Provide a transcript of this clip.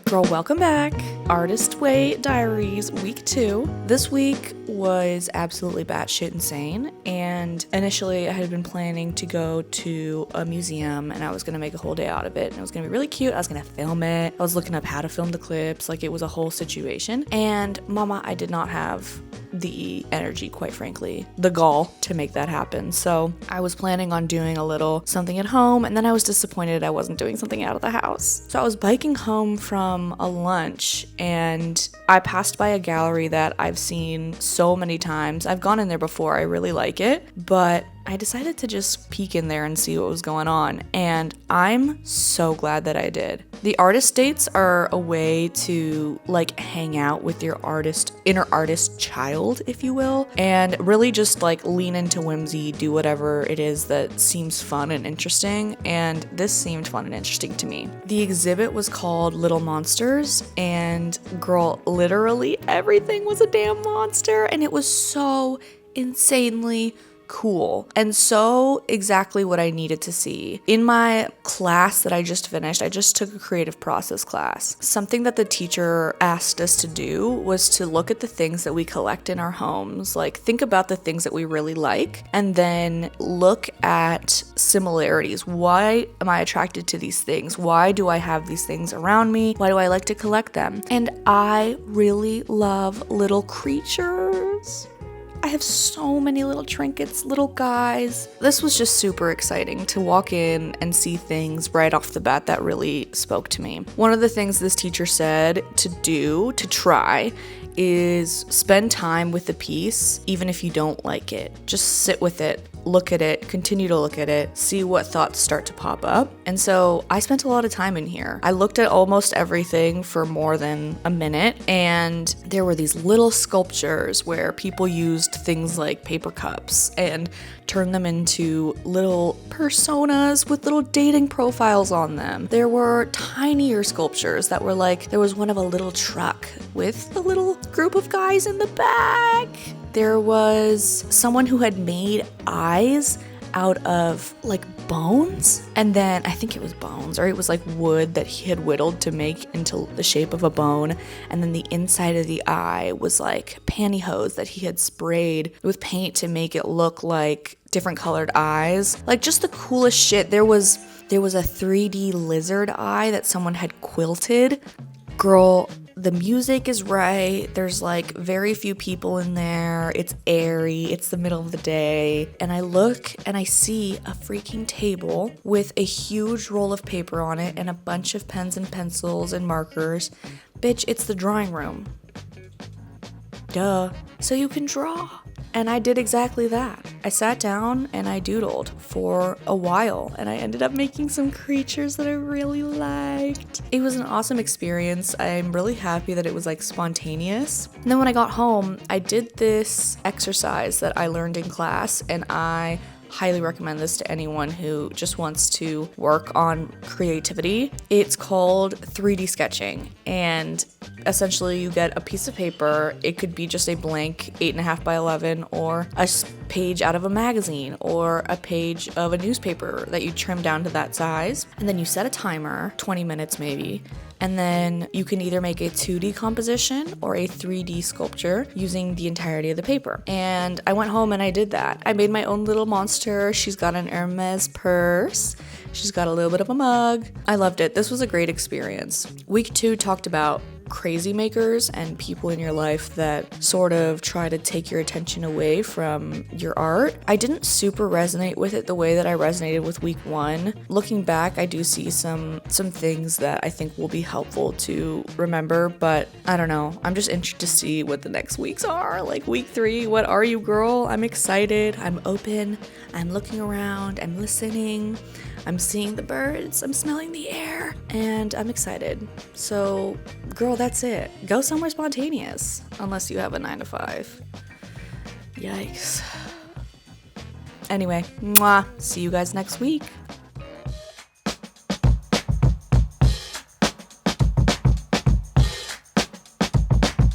Girl, welcome back. Artist Way Diaries Week 2. This week was absolutely batshit insane, and initially I had been planning to go to a museum and I was going to make a whole day out of it, and it was going to be really cute. I was going to film it. I was looking up how to film the clips, like it was a whole situation. And mama, I did not have the energy, quite frankly, the gall to make that happen. So I was planning on doing a little something at home, and then I was disappointed I wasn't doing something out of the house. So I was biking home from a lunch and I passed by a gallery that I've seen so many times. I've gone in there before. I really like it, but I decided to just peek in there and see what was going on, and I'm so glad that I did. The artist dates are a way to like hang out with your inner artist child, if you will, and really just like lean into whimsy, do whatever it is that seems fun and interesting, and this seemed fun and interesting to me. The exhibit was called Little Monsters, and girl, literally everything was a damn monster, and it was so insanely cool and so exactly what I needed to see. In my class that I just finished, I just took a creative process class. Something that the teacher asked us to do was to look at the things that we collect in our homes, like think about the things that we really like, and then look at similarities. Why am I attracted to these things? Why do I have these things around me? Why do I like to collect them? And I really love little creatures. I have so many little trinkets, little guys. This was just super exciting to walk in and see things right off the bat that really spoke to me. One of the things this teacher said to try, is spend time with the piece, even if you don't like it. Just sit with it, look at it, continue to look at it, see what thoughts start to pop up. And so I spent a lot of time in here. I looked at almost everything for more than a minute, and there were these little sculptures where people used things like paper cups and turned them into little personas with little dating profiles on them. There were tinier sculptures that were like, there was one of a little truck with a little group of guys in the back. There was someone who had made eyes out of like bones, and then I think it was bones, or it was like wood that he had whittled to make into the shape of a bone, and then the inside of the eye was like pantyhose that he had sprayed with paint to make it look like different colored eyes. Like just the coolest shit. There was a 3D lizard eye that someone had quilted. Girl, the music is right. There's like very few people in there. It's airy. It's the middle of the day. And I look and I see a freaking table with a huge roll of paper on it and a bunch of pens and pencils and markers. Bitch, it's the drawing room. Duh. So you can draw. And I did exactly that. I sat down and I doodled for a while, and I ended up making some creatures that I really liked. It was an awesome experience. I'm really happy that it was like spontaneous. And then when I got home, I did this exercise that I learned in class, and I highly recommend this to anyone who just wants to work on creativity. It's called 3D sketching, and essentially you get a piece of paper. It could be just a blank 8.5 by 11, or a page out of a magazine, or a page of a newspaper that you trim down to that size, and then you set a timer, 20 minutes maybe, and then you can either make a 2D composition or a 3D sculpture using the entirety of the paper. And I went home and I did that. I made my own little monster. She's got an Hermes purse. She's got a little bit of a mug. I loved it. This was a great experience. Week 2 talked about crazy makers and people in your life that sort of try to take your attention away from your art. I didn't super resonate with it the way that I resonated with week 1. Looking back, I do see some things that I think will be helpful to remember, but I don't know. I'm just interested to see what the next weeks are. Like week 3, what are you, girl? I'm excited. I'm open. I'm looking around. I'm listening. I'm seeing the birds. I'm smelling the air, and I'm excited. So, girl, that's it. Go somewhere spontaneous, unless you have a 9 to 5. Yikes. Anyway, mwah. See you guys next week.